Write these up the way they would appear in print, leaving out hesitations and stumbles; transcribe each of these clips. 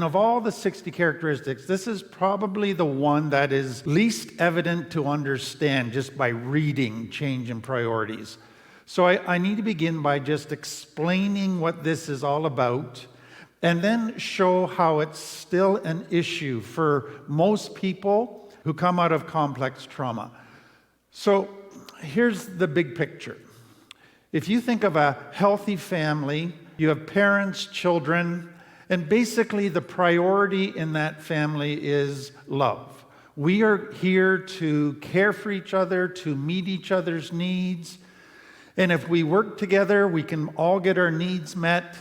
Of all the 60 characteristics, this is probably the one that is least evident to understand just by reading change in priorities. So I need to begin by just explaining what this is all about and then show how it's still an issue for most people who come out of complex trauma. So here's the big picture. If you think of a healthy family, you have parents, children, and basically the priority in that family is love. We are here to care for each other, to meet each other's needs. And if we work together, we can all get our needs met.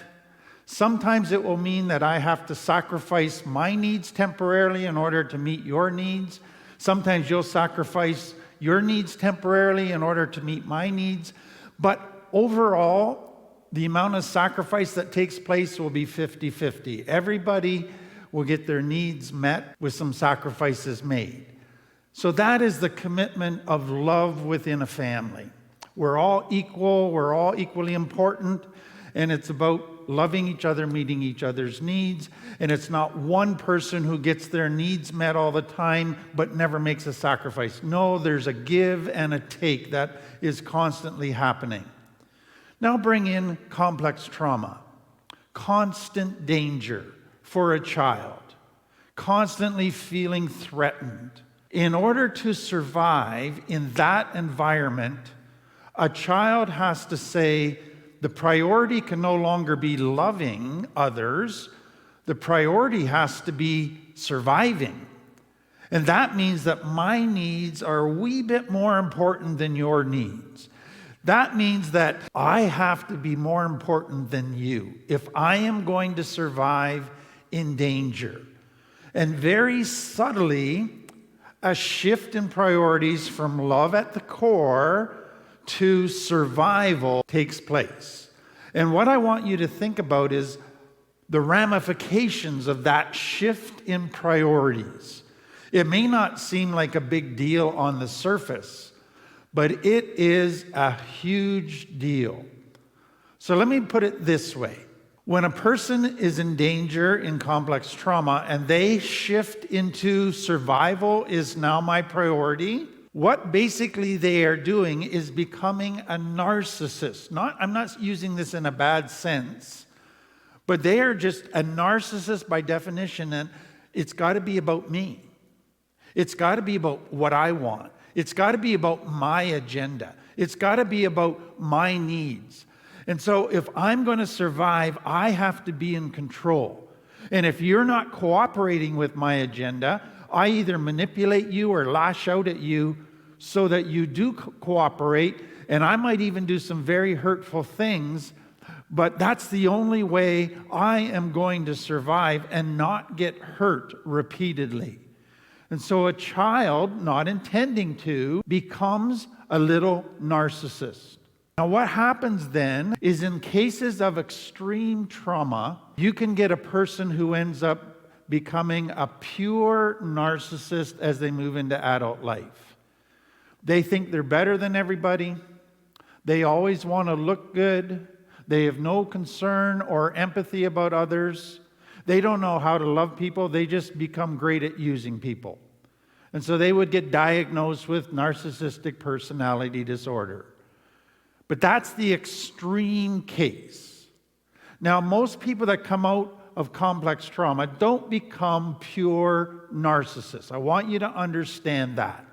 Sometimes it will mean that I have to sacrifice my needs temporarily in order to meet your needs. Sometimes you'll sacrifice your needs temporarily in order to meet my needs. But overall, the amount of sacrifice that takes place will be 50-50. Everybody will get their needs met with some sacrifices made. So that is the commitment of love within a family. We're all equal, we're all equally important, and it's about loving each other, meeting each other's needs, and it's not one person who gets their needs met all the time but never makes a sacrifice. No, there's a give and a take that is constantly happening. Now bring in complex trauma, constant danger for a child, constantly feeling threatened. In order to survive in that environment, a child has to say the priority can no longer be loving others, the priority has to be surviving. And that means that my needs are a wee bit more important than your needs. That means that I have to be more important than you if I am going to survive in danger. And very subtly, a shift in priorities from love at the core to survival takes place. And what I want you to think about is the ramifications of that shift in priorities. It may not seem like a big deal on the surface, but it is a huge deal. So let me put it this way. When a person is in danger in complex trauma and they shift into survival is now my priority, what basically they are doing is becoming a narcissist. I'm not using this in a bad sense, but they are just a narcissist by definition, and it's got to be about me. It's got to be about what I want. It's got to be about my agenda. It's got to be about my needs. And so if I'm going to survive, I have to be in control. And if you're not cooperating with my agenda, I either manipulate you or lash out at you so that you do cooperate, and I might even do some very hurtful things, but that's the only way I am going to survive and not get hurt repeatedly. And so a child, not intending to, becomes a little narcissist. Now what happens then is in cases of extreme trauma, you can get a person who ends up becoming a pure narcissist as they move into adult life. They think they're better than everybody. They always want to look good. They have no concern or empathy about others. They don't know how to love people. They just become great at using people. And so they would get diagnosed with narcissistic personality disorder. But that's the extreme case. Now, most people that come out of complex trauma don't become pure narcissists. I want you to understand that.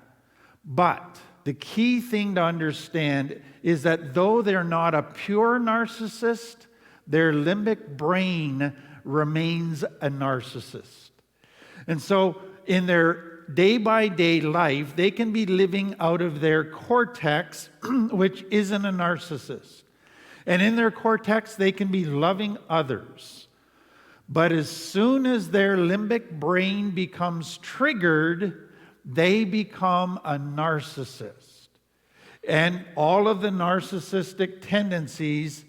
But the key thing to understand is that though they're not a pure narcissist, their limbic brain remains a narcissist. And so in their day-by-day life, they can be living out of their cortex, which isn't a narcissist. And in their cortex, they can be loving others. But as soon as their limbic brain becomes triggered, they become a narcissist. And all of the narcissistic tendencies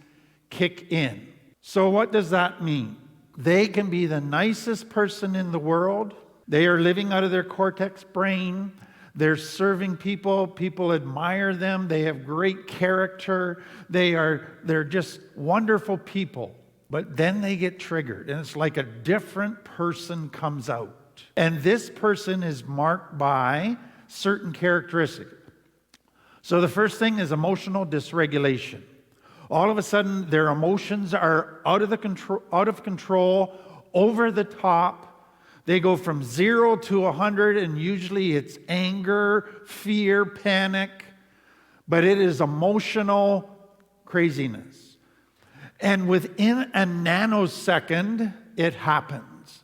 kick in. So what does that mean? They can be the nicest person in the world. They are living out of their cortex brain. They're serving people. People admire them. They have great character. They're just wonderful people. But then they get triggered, and it's like a different person comes out. And this person is marked by certain characteristics. So the first thing is emotional dysregulation. All of a sudden, their emotions are out of control, over the top. They go from 0 to 100, and usually it's anger, fear, panic, but it is emotional craziness. And within a nanosecond, it happens.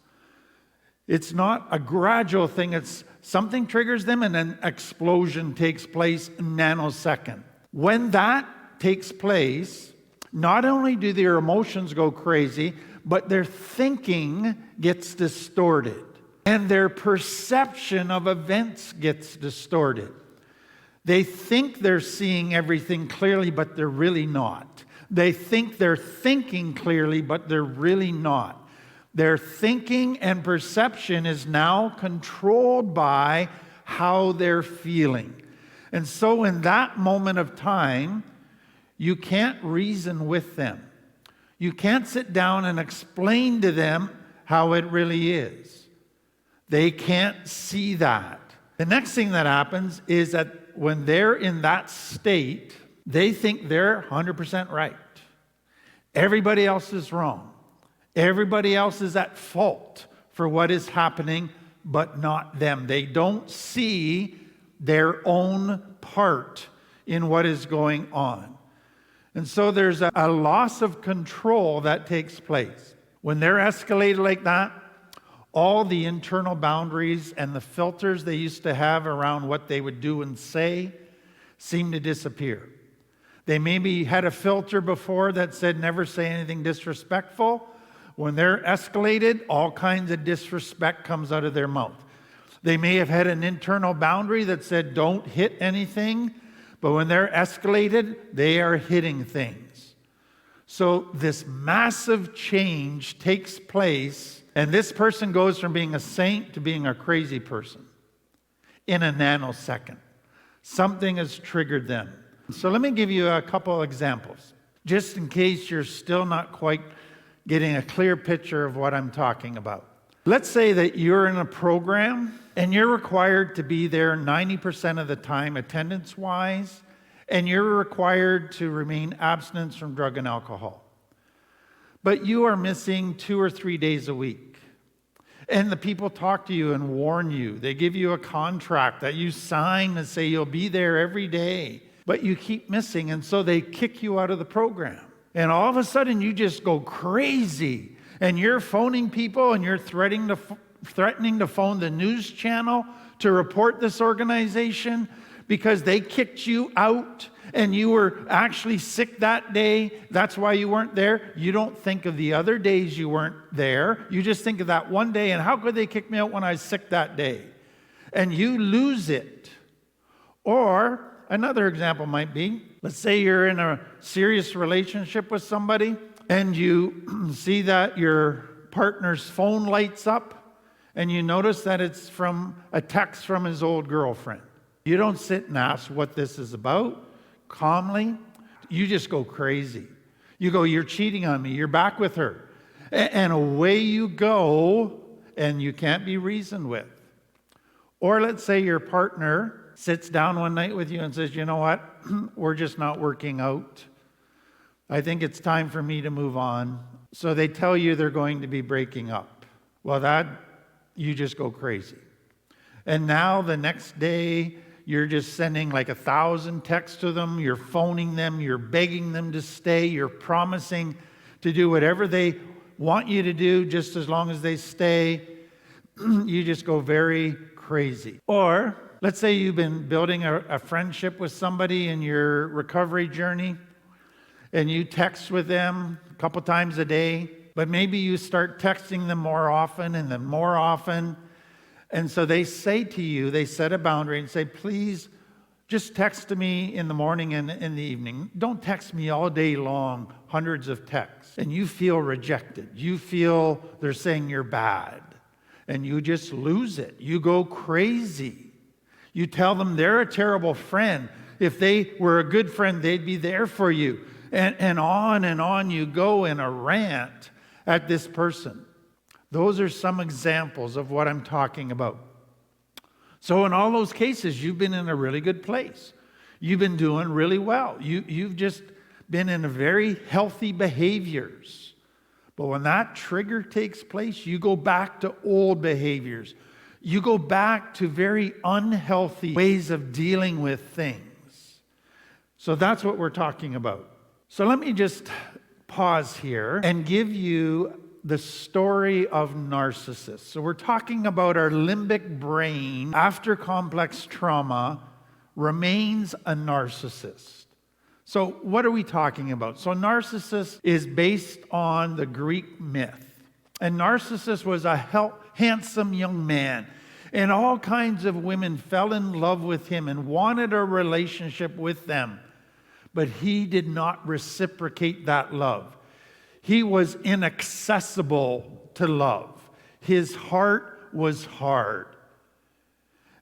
It's not a gradual thing. It's something triggers them, and an explosion takes place in a nanosecond. When that takes place, not only do their emotions go crazy, but their thinking gets distorted, and their perception of events gets distorted. They think they're seeing everything clearly, but they're really not. They think they're thinking clearly, but they're really not. Their thinking and perception is now controlled by how they're feeling. And so in that moment of time, you can't reason with them. You can't sit down and explain to them how it really is. They can't see that. The next thing that happens is that when they're in that state, they think they're 100% right. Everybody else is wrong. Everybody else is at fault for what is happening, but not them. They don't see their own part in what is going on. And so there's a loss of control that takes place. When they're escalated like that, all the internal boundaries and the filters they used to have around what they would do and say seem to disappear. They maybe had a filter before that said never say anything disrespectful. When they're escalated, all kinds of disrespect comes out of their mouth. They may have had an internal boundary that said don't hit anything, but when they're escalated, they are hitting things. So this massive change takes place, and this person goes from being a saint to being a crazy person in a nanosecond. Something has triggered them. So let me give you a couple examples, just in case you're still not quite getting a clear picture of what I'm talking about. Let's say that you're in a program and you're required to be there 90% of the time attendance-wise, and you're required to remain abstinent from drug and alcohol. But you are missing 2 or 3 days a week. And the people talk to you and warn you. They give you a contract that you sign and say you'll be there every day, but you keep missing, and so they kick you out of the program. And all of a sudden, you just go crazy. And you're phoning people, and you're threatening to phone the news channel to report this organization because they kicked you out and you were actually sick that day. That's why you weren't there. You don't think of the other days you weren't there. You just think of that one day, and how could they kick me out when I was sick that day? And you lose it. Or another example might be, let's say you're in a serious relationship with somebody and you see that your partner's phone lights up and you notice that it's from a text from his old girlfriend. You don't sit and ask what this is about calmly. You just go crazy. You go, you're cheating on me. You're back with her. And away you go, and you can't be reasoned with. Or let's say your partner sits down one night with you and says, you know what, we're just not working out. I think it's time for me to move on. So they tell you they're going to be breaking up. Well, you just go crazy. And now the next day, you're just sending like 1,000 texts to them. You're phoning them. You're begging them to stay. You're promising to do whatever they want you to do just as long as they stay. You just go very crazy. Or let's say you've been building a friendship with somebody in your recovery journey, and you text with them a couple times a day, but maybe you start texting them more often and then more often. And so they say to you, they set a boundary and say, please just text to me in the morning and in the evening. Don't text me all day long, hundreds of texts. And you feel rejected. You feel they're saying you're bad. And you just lose it. You go crazy. You tell them they're a terrible friend. If they were a good friend, they'd be there for you. and on you go in a rant at this person. Those are some examples of what I'm talking about. So in all those cases, you've been in a really good place. You've been doing really well. You've just been in a very healthy behaviors. But when that trigger takes place, you go back to old behaviors. You go back to very unhealthy ways of dealing with things. So that's what we're talking about. So let me just pause here and give you the story of narcissists. So we're talking about our limbic brain after complex trauma remains a narcissist. So what are we talking about? So Narcissus is based on the Greek myth. And Narcissus was a handsome young man. And all kinds of women fell in love with him and wanted a relationship with them. But he did not reciprocate that love. He was inaccessible to love. His heart was hard.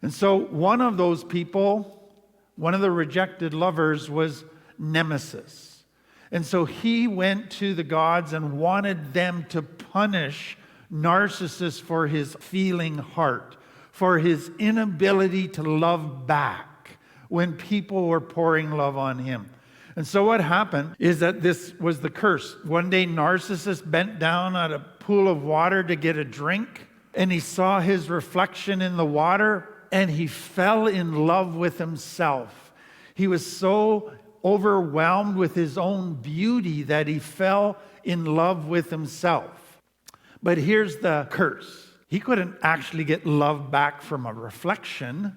And so one of those people, one of the rejected lovers, was Nemesis. And so he went to the gods and wanted them to punish Narcissus for his feeling heart, for his inability to love back when people were pouring love on him. And so what happened is that this was the curse. One day Narcissus bent down at a pool of water to get a drink, and he saw his reflection in the water, and he fell in love with himself. He was so overwhelmed with his own beauty that he fell in love with himself. But here's the curse. He couldn't actually get love back from a reflection.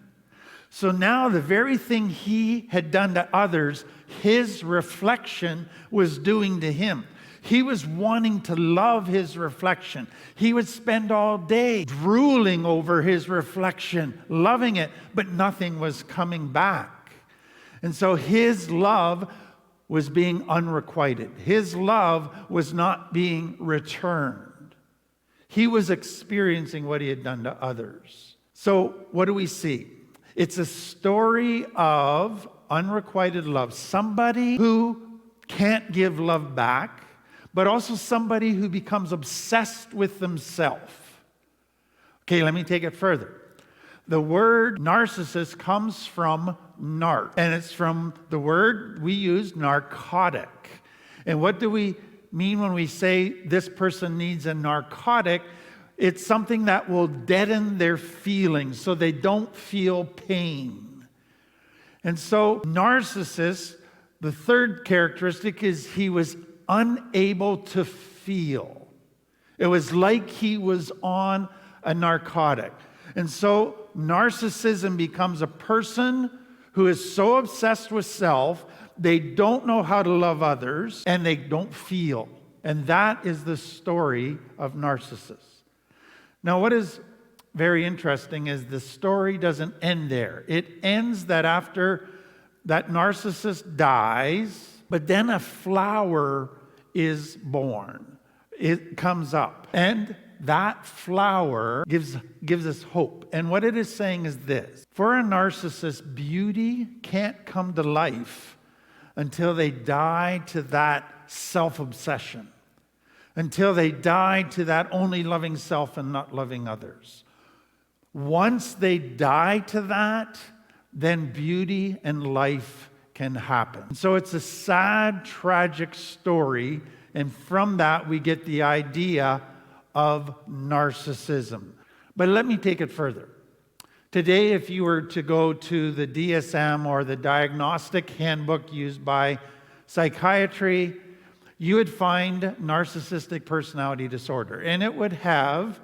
So now the very thing he had done to others, his reflection was doing to him. He was wanting to love his reflection. He would spend all day drooling over his reflection, loving it, but nothing was coming back. And so his love was being unrequited. His love was not being returned. He was experiencing what he had done to others. So what do we see? It's a story of unrequited love. Somebody who can't give love back, but also somebody who becomes obsessed with themselves. Okay, let me take it further. The word narcissist comes from narc, and it's from the word we use, narcotic. And what do we mean when we say this person needs a narcotic? It's something that will deaden their feelings so they don't feel pain. And so narcissist, the third characteristic is he was unable to feel. It was like he was on a narcotic. And so narcissism becomes a person who is so obsessed with self, they don't know how to love others, and they don't feel. And that is the story of Narcissus. Now, what is very interesting is the story doesn't end there. It ends that after that Narcissus dies, but then a flower is born. It comes up. And that flower gives us hope. And what it is saying is this. For a narcissist, beauty can't come to life until they die to that self-obsession, until they die to that only loving self and not loving others. Once they die to that, then beauty and life can happen. So it's a sad, tragic story, and from that we get the idea of narcissism. But let me take it further. Today, if you were to go to the DSM or the diagnostic handbook used by psychiatry, you would find narcissistic personality disorder. And it would have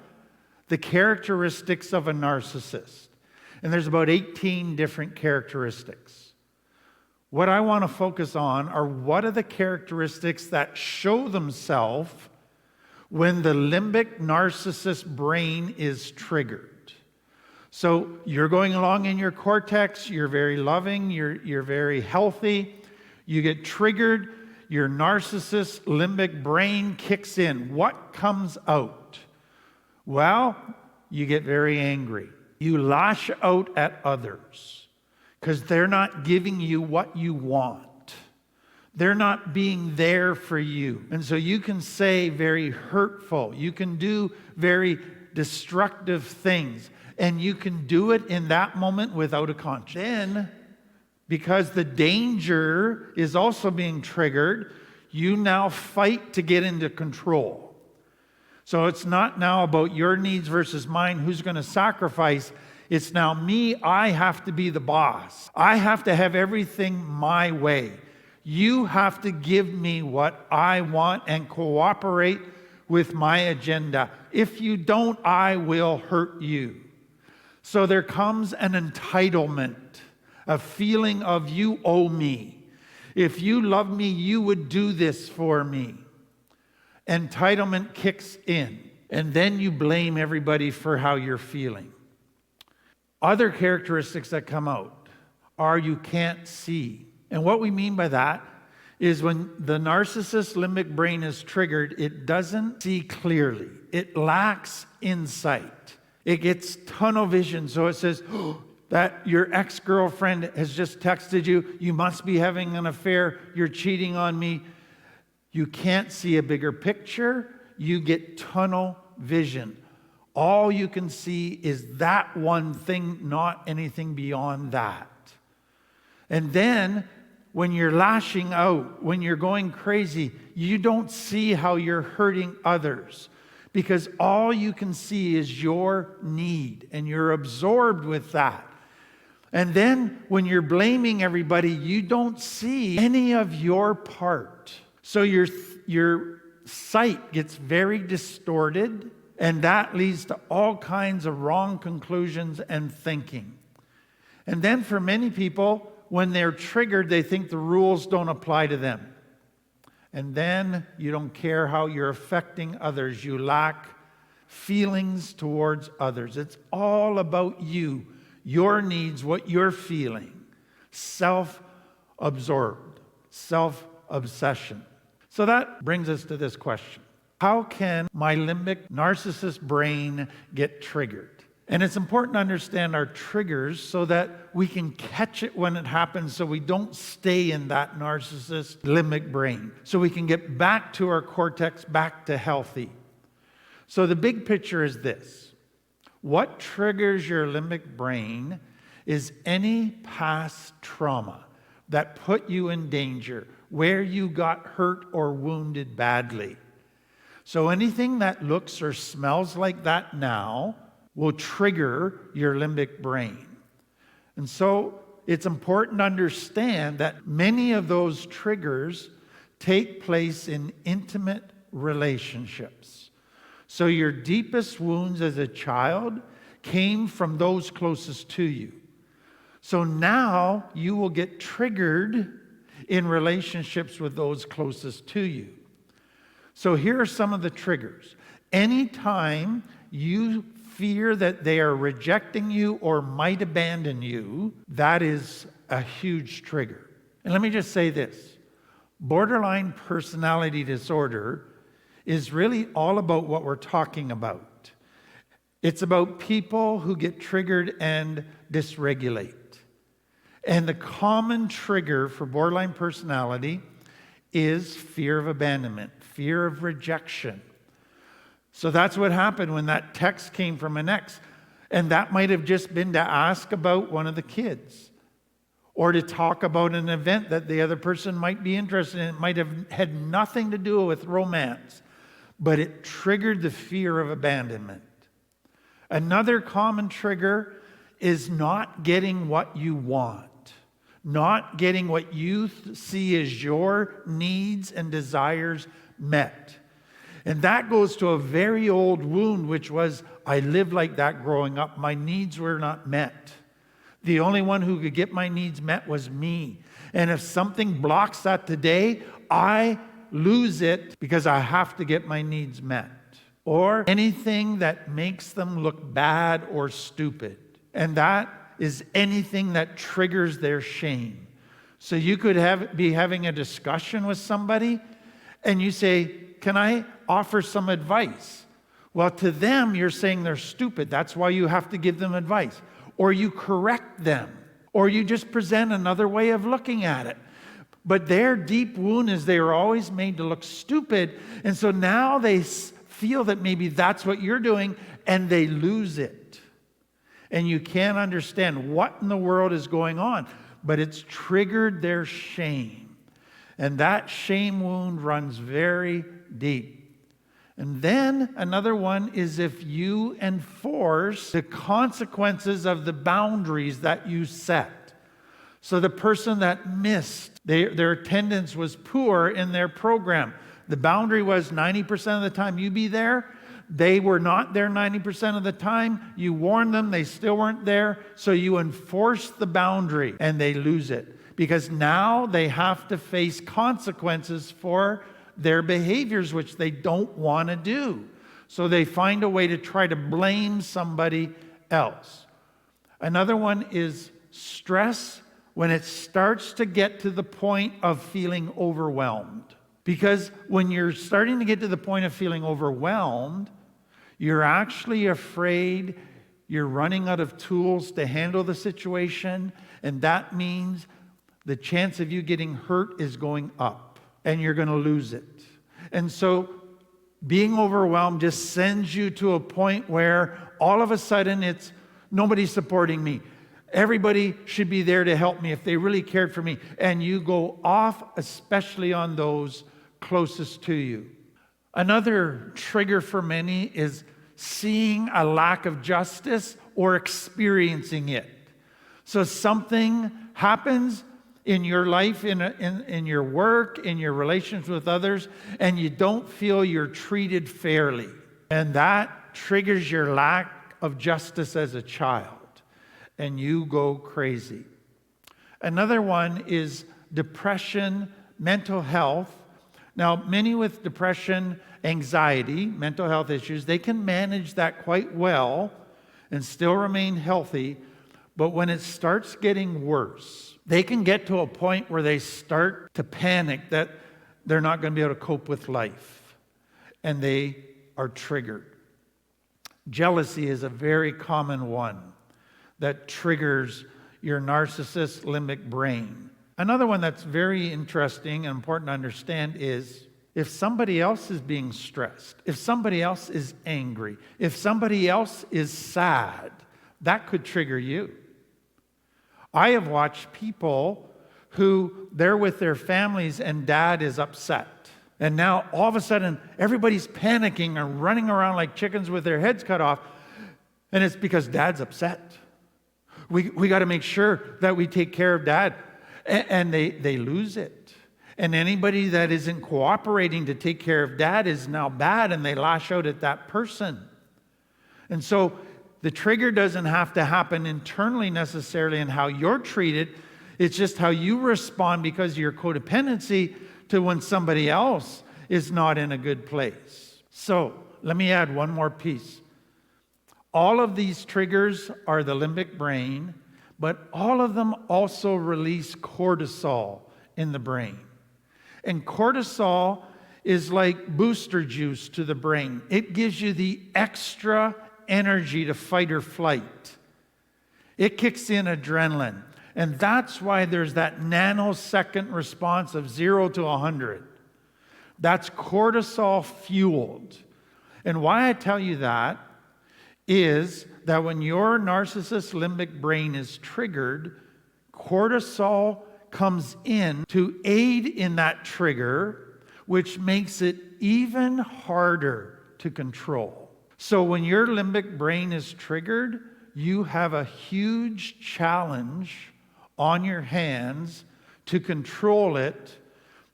the characteristics of a narcissist. And there's about 18 different characteristics. What I want to focus on are what are the characteristics that show themselves when the limbic narcissist brain is triggered. So you're going along in your cortex, you're very loving, you're very healthy, you get triggered, your narcissist limbic brain kicks in. What comes out? Well, you get very angry. You lash out at others because they're not giving you what you want. They're not being there for you. And so you can say very hurtful, you can do very destructive things, and you can do it in that moment without a conscience. Then, because the danger is also being triggered, you now fight to get into control. So it's not now about your needs versus mine, who's going to sacrifice. It's now me, I have to be the boss. I have to have everything my way. You have to give me what I want and cooperate with my agenda. If you don't, I will hurt you. So there comes an entitlement, a feeling of you owe me. If you love me, you would do this for me. Entitlement kicks in, and then you blame everybody for how you're feeling. Other characteristics that come out are you can't see. And what we mean by that is when the narcissist limbic brain is triggered, it doesn't see clearly. It lacks insight. It gets tunnel vision. So it says, that your ex-girlfriend has just texted you, you must be having an affair, you're cheating on me. You can't see a bigger picture. You get tunnel vision. All you can see is that one thing, not anything beyond that. And then when you're lashing out, when you're going crazy, you don't see how you're hurting others because all you can see is your need and you're absorbed with that. And then when you're blaming everybody, you don't see any of your part. So your sight gets very distorted, and that leads to all kinds of wrong conclusions and thinking. And then for many people, when they're triggered, they think the rules don't apply to them. And then you don't care how you're affecting others. You lack feelings towards others. It's all about you, your needs, what you're feeling. Self-absorbed, self-obsession. So that brings us to this question. How can my limbic narcissist brain get triggered? And it's important to understand our triggers so that we can catch it when it happens so we don't stay in that narcissist limbic brain. So we can get back to our cortex, back to healthy. So the big picture is this. What triggers your limbic brain is any past trauma that put you in danger, where you got hurt or wounded badly. So anything that looks or smells like that now will trigger your limbic brain. And so it's important to understand that many of those triggers take place in intimate relationships. So your deepest wounds as a child came from those closest to you. So now you will get triggered in relationships with those closest to you. So here are some of the triggers. Anytime you fear that they are rejecting you or might abandon you, that is a huge trigger. And let me just say this. Borderline personality disorder is really all about what we're talking about. It's about people who get triggered and dysregulate. And the common trigger for borderline personality is fear of abandonment, fear of rejection. So that's what happened when that text came from an ex. And that might have just been to ask about one of the kids or to talk about an event that the other person might be interested in. It might have had nothing to do with romance, but it triggered the fear of abandonment. Another common trigger is not getting what you want. Not getting what you see as your needs and desires met. And that goes to a very old wound, which was, I lived like that growing up. My needs were not met. The only one who could get my needs met was me. And if something blocks that today, I lose it because I have to get my needs met. Or anything that makes them look bad or stupid. And that is anything that triggers their shame. So you could be having a discussion with somebody and you say, can I offer some advice? Well, to them, you're saying they're stupid. That's why you have to give them advice. Or you correct them. Or you just present another way of looking at it. But their deep wound is they were always made to look stupid. And so now they feel that maybe that's what you're doing, and they lose it. And you can't understand what in the world is going on. But it's triggered their shame. And that shame wound runs very deep. And then another one is if you enforce the consequences of the boundaries that you set. So the person that missed, their attendance was poor in their program. The boundary was 90% of the time you be there. They were not there 90% of the time. You warned them, they still weren't there. So you enforce the boundary and they lose it. Because now they have to face consequences for their behaviors, which they don't want to do. So they find a way to try to blame somebody else. Another one is stress when it starts to get to the point of feeling overwhelmed. Because when you're starting to get to the point of feeling overwhelmed, you're actually afraid you're running out of tools to handle the situation, and that means the chance of you getting hurt is going up, and you're going to lose it. And so being overwhelmed just sends you to a point where all of a sudden it's nobody's supporting me. Everybody should be there to help me if they really cared for me. And you go off, especially on those closest to you. Another trigger for many is seeing a lack of justice or experiencing it. So something happens in your life, in your work, in your relations with others, and you don't feel you're treated fairly. And that triggers your lack of justice as a child, and you go crazy. Another one is depression, mental health. Now, many with depression, anxiety, mental health issues, they can manage that quite well and still remain healthy. But when it starts getting worse, they can get to a point where they start to panic that they're not going to be able to cope with life. And they are triggered. Jealousy is a very common one that triggers your narcissist limbic brain. Another one that's very interesting and important to understand is if somebody else is being stressed, if somebody else is angry, if somebody else is sad, that could trigger you. I have watched people who they're with their families and dad is upset. And now all of a sudden everybody's panicking and running around like chickens with their heads cut off. And it's because dad's upset. We got to make sure that we take care of dad. And they lose it. And anybody that isn't cooperating to take care of dad is now bad, and they lash out at that person. And so the trigger doesn't have to happen internally necessarily in how you're treated. It's just how you respond because of your codependency to when somebody else is not in a good place. So let me add one more piece. All of these triggers are the limbic brain, but all of them also release cortisol in the brain. And cortisol is like booster juice to the brain. It gives you the extra energy to fight or flight. It kicks in adrenaline. And that's why there's that nanosecond response of 0 to 100. That's cortisol fueled. And why I tell you that is that when your narcissist limbic brain is triggered, cortisol comes in to aid in that trigger, which makes it even harder to control. So when your limbic brain is triggered, you have a huge challenge on your hands to control it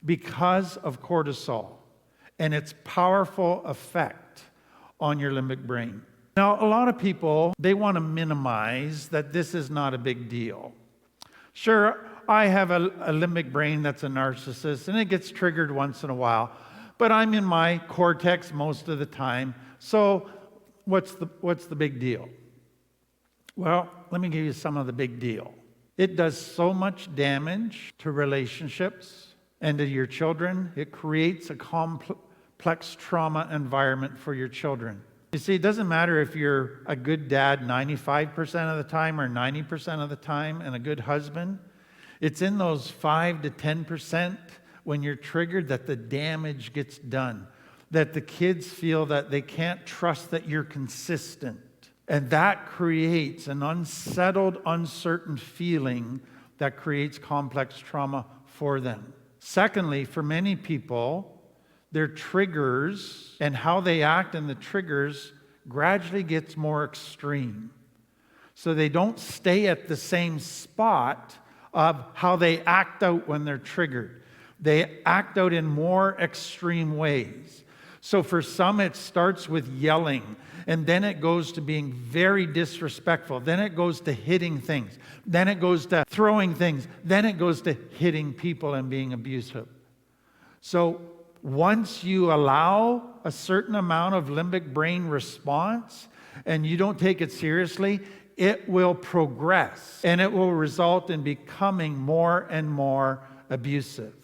because of cortisol and its powerful effect on your limbic brain. Now, a lot of people, they want to minimize that this is not a big deal. Sure, I have a limbic brain that's a narcissist, and it gets triggered once in a while, but I'm in my cortex most of the time, so what's the big deal? Well, let me give you some of the big deal. It does so much damage to relationships and to your children. It creates a complex trauma environment for your children. You see, it doesn't matter if you're a good dad 95% of the time or 90% of the time and a good husband. It's in those 5 to 10% when you're triggered that the damage gets done, that the kids feel that they can't trust that you're consistent. And that creates an unsettled, uncertain feeling that creates complex trauma for them. Secondly, for many people, their triggers and how they act in the triggers gradually gets more extreme. So they don't stay at the same spot of how they act out when they're triggered. They act out in more extreme ways. So for some, it starts with yelling, and then it goes to being very disrespectful. Then it goes to hitting things. Then it goes to throwing things. Then it goes to hitting people and being abusive. So once you allow a certain amount of limbic brain response and you don't take it seriously, it will progress and it will result in becoming more and more abusive.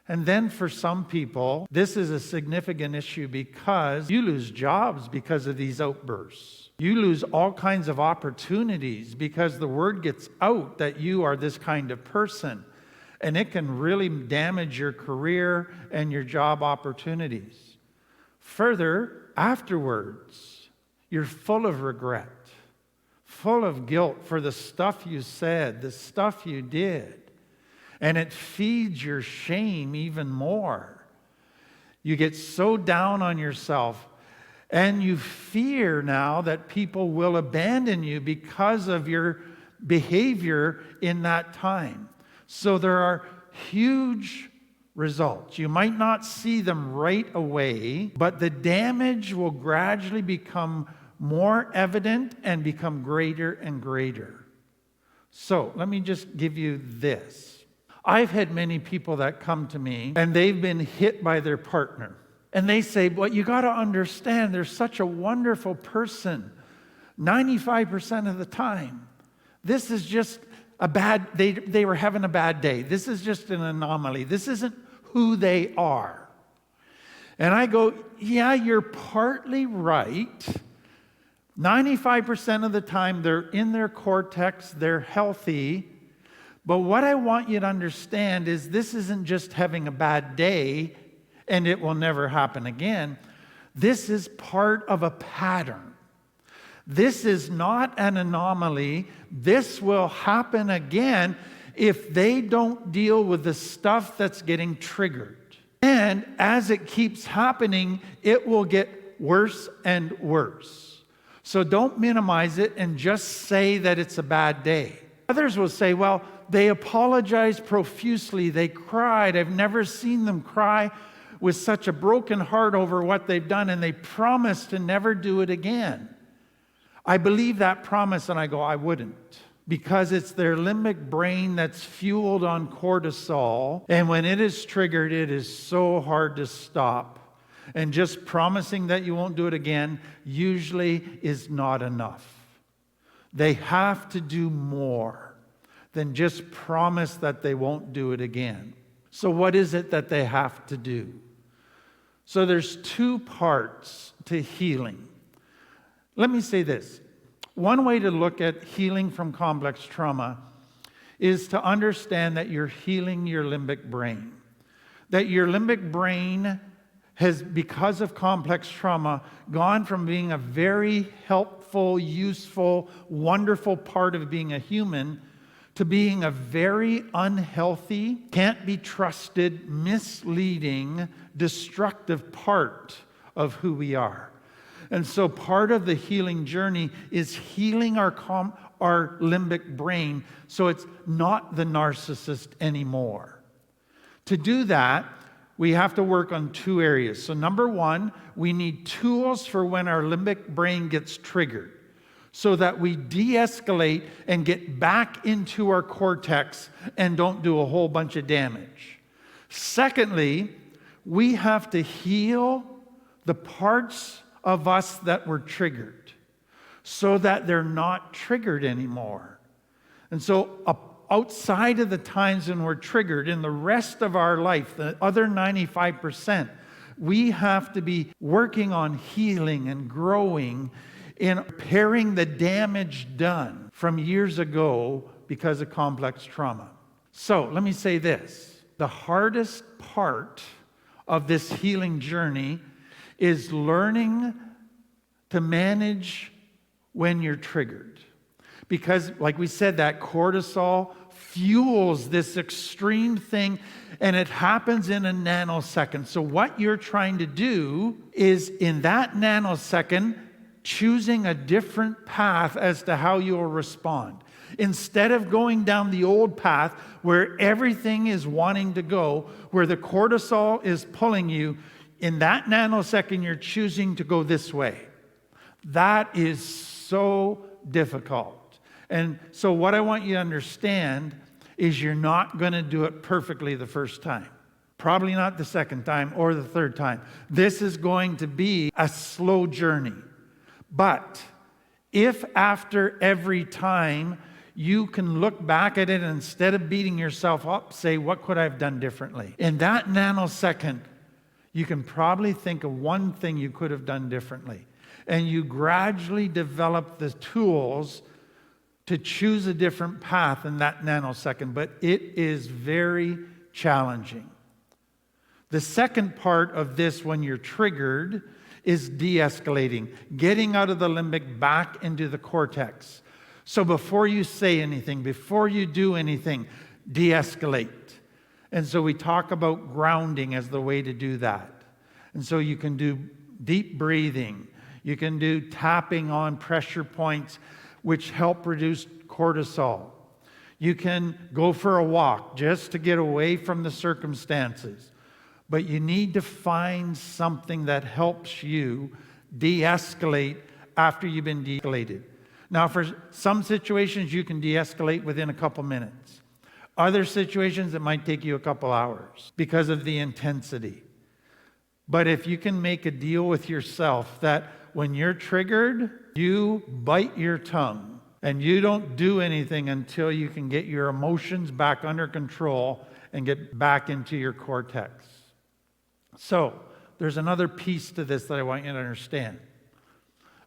And then for some people, this is a significant issue because you lose jobs because of these outbursts. You lose all kinds of opportunities because the word gets out that you are this kind of person. And it can really damage your career and your job opportunities. Further, afterwards, you're full of regret, full of guilt for the stuff you said, the stuff you did. And it feeds your shame even more. You get so down on yourself, and you fear now that people will abandon you because of your behavior in that time. So there are huge results. You might not see them right away, but the damage will gradually become more evident and become greater and greater. So let me just give you this. I've had many people that come to me and they've been hit by their partner. And they say, well, you got to understand, they're such a wonderful person 95% of the time. This is just a bad, they were having a bad day. This is just an anomaly. This isn't who they are. And I go, yeah, you're partly right. 95% of the time they're in their cortex, they're healthy. But what I want you to understand is this isn't just having a bad day and it will never happen again. This is part of a pattern. This is not an anomaly. This will happen again if they don't deal with the stuff that's getting triggered. And as it keeps happening, it will get worse and worse. So don't minimize it and just say that it's a bad day. Others will say, well, they apologized profusely. They cried. I've never seen them cry with such a broken heart over what they've done, and they promised to never do it again. I believe that promise, and I go, I wouldn't. Because it's their limbic brain that's fueled on cortisol, and when it is triggered, it is so hard to stop. And just promising that you won't do it again usually is not enough. They have to do more than just promise that they won't do it again. So what is it that they have to do? So there's two parts to healing. Let me say this. One way to look at healing from complex trauma is to understand that you're healing your limbic brain. That your limbic brain has, because of complex trauma, gone from being a very helpful, useful, wonderful part of being a human to being a very unhealthy, can't be trusted, misleading, destructive part of who we are. And so part of the healing journey is healing our limbic brain so it's not the narcissist anymore. To do that, we have to work on two areas. So number one, we need tools for when our limbic brain gets triggered so that we de-escalate and get back into our cortex and don't do a whole bunch of damage. Secondly, we have to heal the parts of us that were triggered so that they're not triggered anymore. And so outside of the times when we're triggered, in the rest of our life, the other 95%, we have to be working on healing and growing in repairing the damage done from years ago because of complex trauma. So let me say this. The hardest part of this healing journey is learning to manage when you're triggered. Because, like we said, that cortisol fuels this extreme thing, and it happens in a nanosecond. So what you're trying to do is, in that nanosecond, choosing a different path as to how you'll respond. Instead of going down the old path where everything is wanting to go, where the cortisol is pulling you, in that nanosecond, you're choosing to go this way. That is so difficult. And so what I want you to understand is you're not going to do it perfectly the first time. Probably not the second time or the third time. This is going to be a slow journey. But if after every time you can look back at it and instead of beating yourself up, say, what could I have done differently? In that nanosecond, you can probably think of one thing you could have done differently. And you gradually develop the tools to choose a different path in that nanosecond. But it is very challenging. The second part of this, when you're triggered, is de-escalating, getting out of the limbic back into the cortex. So before you say anything, before you do anything, de-escalate. And so we talk about grounding as the way to do that. And so you can do deep breathing. You can do tapping on pressure points, which help reduce cortisol. You can go for a walk just to get away from the circumstances. But you need to find something that helps you de-escalate after you've been de-escalated. Now, for some situations, you can de-escalate within a couple minutes. Other situations, it might take you a couple hours because of the intensity. But if you can make a deal with yourself that when you're triggered, you bite your tongue and you don't do anything until you can get your emotions back under control and get back into your cortex. So, there's another piece to this that I want you to understand.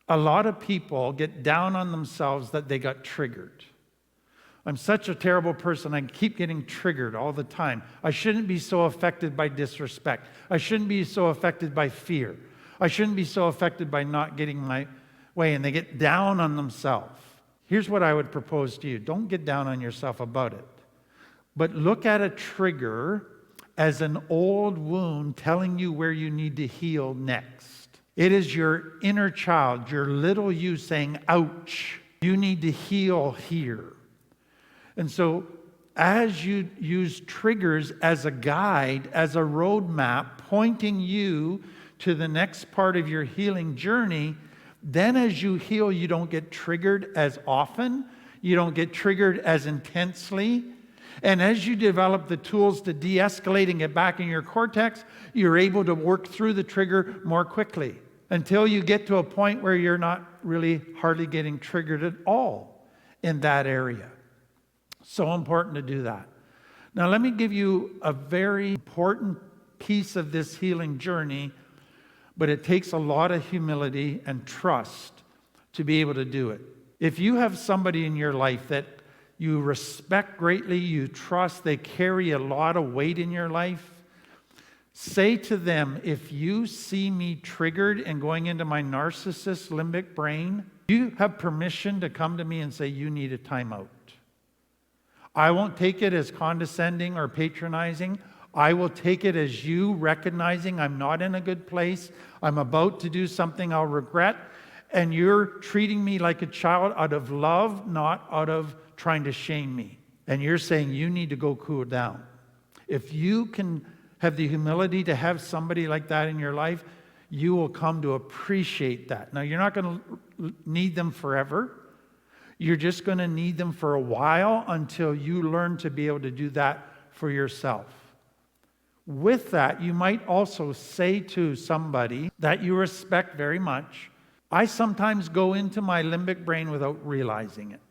A lot of people get down on themselves that they got triggered. I'm such a terrible person. I keep getting triggered all the time. I shouldn't be so affected by disrespect. I shouldn't be so affected by fear. I shouldn't be so affected by not getting my way. And they get down on themselves. Here's what I would propose to you. Don't get down on yourself about it. But look at a trigger as an old wound telling you where you need to heal next. It is your inner child, your little you saying, ouch, you need to heal here. And so as you use triggers as a guide, as a roadmap, pointing you to the next part of your healing journey, then as you heal, you don't get triggered as often. You don't get triggered as intensely. And as you develop the tools to de-escalate and get back in your cortex, you're able to work through the trigger more quickly until you get to a point where you're not really hardly getting triggered at all in that area. So important to do that. Now, let me give you a very important piece of this healing journey, but it takes a lot of humility and trust to be able to do it. If you have somebody in your life that you respect greatly, you trust, they carry a lot of weight in your life, say to them, if you see me triggered and going into my narcissist limbic brain, you have permission to come to me and say, you need a timeout. I won't take it as condescending or patronizing. I will take it as you recognizing I'm not in a good place. I'm about to do something I'll regret. And you're treating me like a child out of love, not out of trying to shame me. And you're saying you need to go cool down. If you can have the humility to have somebody like that in your life, you will come to appreciate that. Now, you're not going to need them forever. You're just going to need them for a while until you learn to be able to do that for yourself. With that, you might also say to somebody that you respect very much, I sometimes go into my limbic brain without realizing it.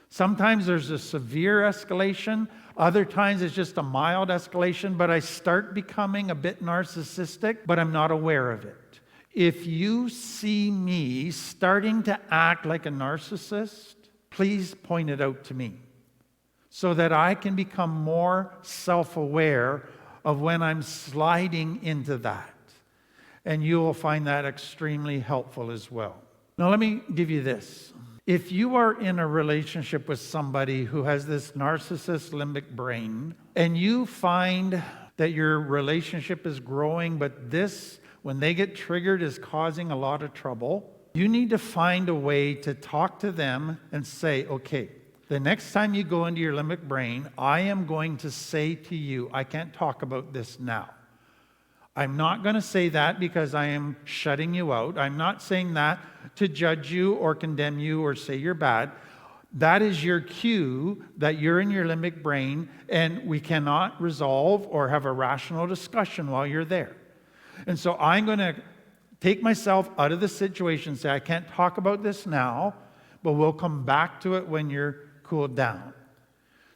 Sometimes there's a severe escalation. Other times it's just a mild escalation, but I start becoming a bit narcissistic, but I'm not aware of it. If you see me starting to act like a narcissist, please point it out to me so that I can become more self-aware of when I'm sliding into that. And you will find that extremely helpful as well. Now, let me give you this. If you are in a relationship with somebody who has this narcissist limbic brain, and you find that your relationship is growing, but this, when they get triggered, is causing a lot of trouble, you need to find a way to talk to them and say, okay, the next time you go into your limbic brain, I am going to say to you, I can't talk about this now. I'm not going to say that because I am shutting you out. I'm not saying that to judge you or condemn you or say you're bad. That is your cue that you're in your limbic brain, and we cannot resolve or have a rational discussion while you're there. And so I'm going to take myself out of the situation, say, I can't talk about this now, but we'll come back to it when you're cooled down.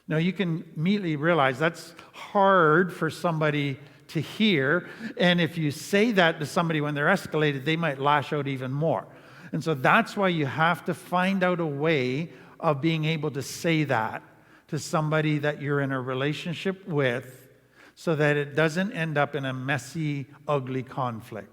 Now, you can immediately realize that's hard for somebody to hear, and if you say that to somebody when they're escalated, they might lash out even more. And so that's why you have to find out a way of being able to say that to somebody that you're in a relationship with, so that it doesn't end up in a messy, ugly conflict.